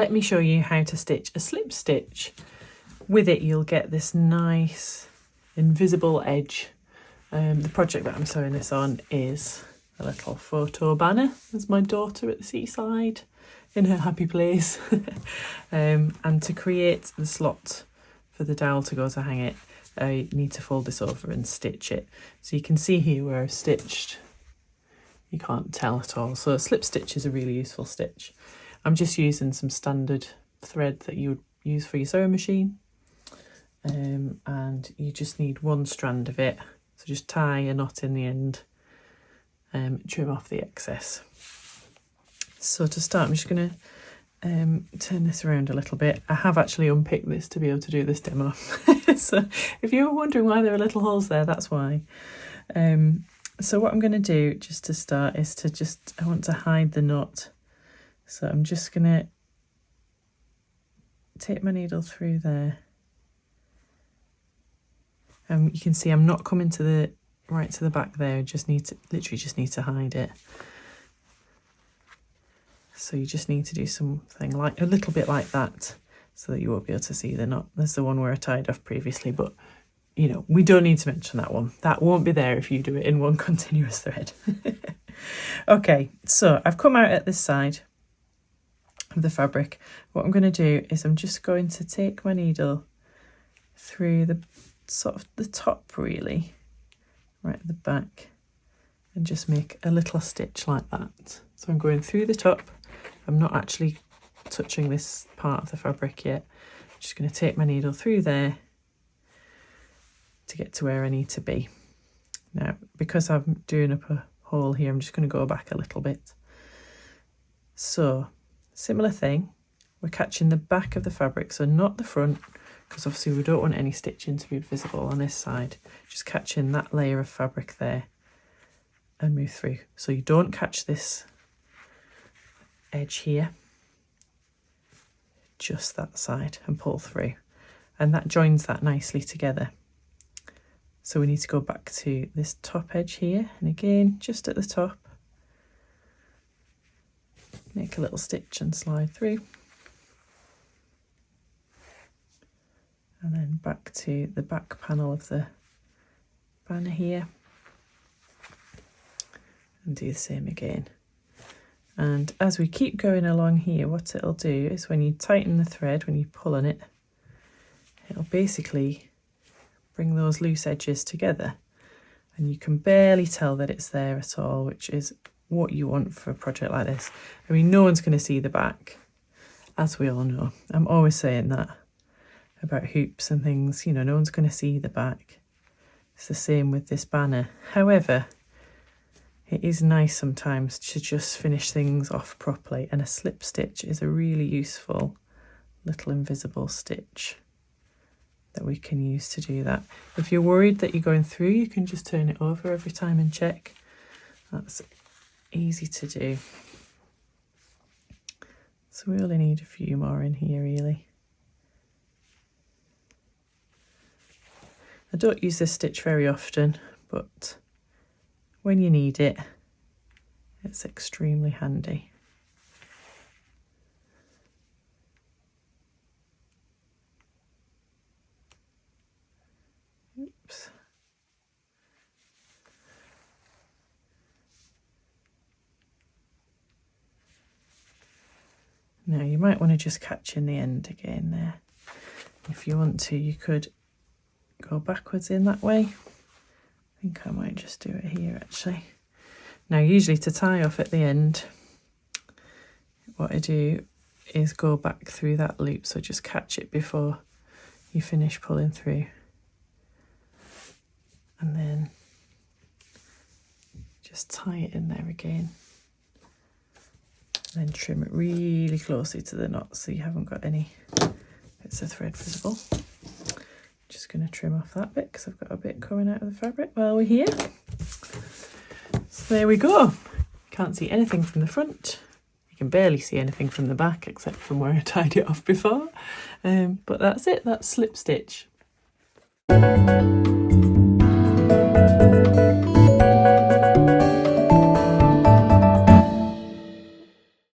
let me show you how to stitch a slip stitch. With it, you'll get this nice invisible edge. The project that I'm sewing this on is a little photo banner. There's my daughter at the seaside in her happy place. And to create the slot for the dowel to go to hang it, I need to fold this over and stitch it. So you can see here where I've stitched, you can't tell at all. So a slip stitch is a really useful stitch. I'm just using some standard thread that you would use for your sewing machine. And you just need one strand of it. So just tie a knot in the end, trim off the excess. So to start, I'm just going to turn this around a little bit. I have actually unpicked this to be able to do this demo. So if you were wondering why there are little holes there, that's why. So what I'm going to do just to start is I want to hide the knot. So I'm just going to take my needle through there. You can see I'm not coming to the right to the back there. I just need to literally hide it. So you just need to do something like a little bit like that, so that you won't be able to see the knot. There's the one where I tied off previously, but you know, we don't need to mention that one. That won't be there if you do it in one continuous thread. Okay, so I've come out at this side of the fabric. What I'm going to do is I'm just going to take my needle through the sort of the top, really, right at the back, and just make a little stitch like that. So I'm going through the top. I'm not actually touching this part of the fabric yet. I'm just going to take my needle through there to get to where I need to be. Now, because I'm doing up a hole here, I'm just going to go back a little bit. So, similar thing, we're catching the back of the fabric, so not the front, because obviously we don't want any stitching to be visible on this side. Just catching that layer of fabric there and move through. So you don't catch this edge here, just that side, and pull through. And that joins that nicely together. So we need to go back to this top edge here, and again, just at the top, make a little stitch and slide through. And then back to the back panel of the banner here, and do the same again. And as we keep going along here, what it'll do is when you tighten the thread, when you pull on it, it'll basically bring those loose edges together, and you can barely tell that it's there at all, which is what you want for a project like this. I mean, no one's going to see the back, as we all know. I'm always saying that about hoops and things, you know, no one's going to see the back. It's the same with this banner. However, it is nice sometimes to just finish things off properly, and a slip stitch is a really useful little invisible stitch that we can use to do that. If you're worried that you're going through, you can just turn it over every time and check. That's easy to do. So we only need a few more in here, really. I don't use this stitch very often, but when you need it, it's extremely handy. Oops. Now you might want to just catch in the end again there. If you want to, you could go backwards in that way. I think I might just do it here actually. Now usually to tie off at the end, what I do is go back through that loop, so just catch it before you finish pulling through, and then just tie it in there again, and then trim it really closely to the knot so you haven't got any bits of thread visible. Just going to trim off that bit because I've got a bit coming out of the fabric while we're here. So there we go. Can't see anything from the front. You can barely see anything from the back except from where I tied it off before. But that's it. That's slip stitch.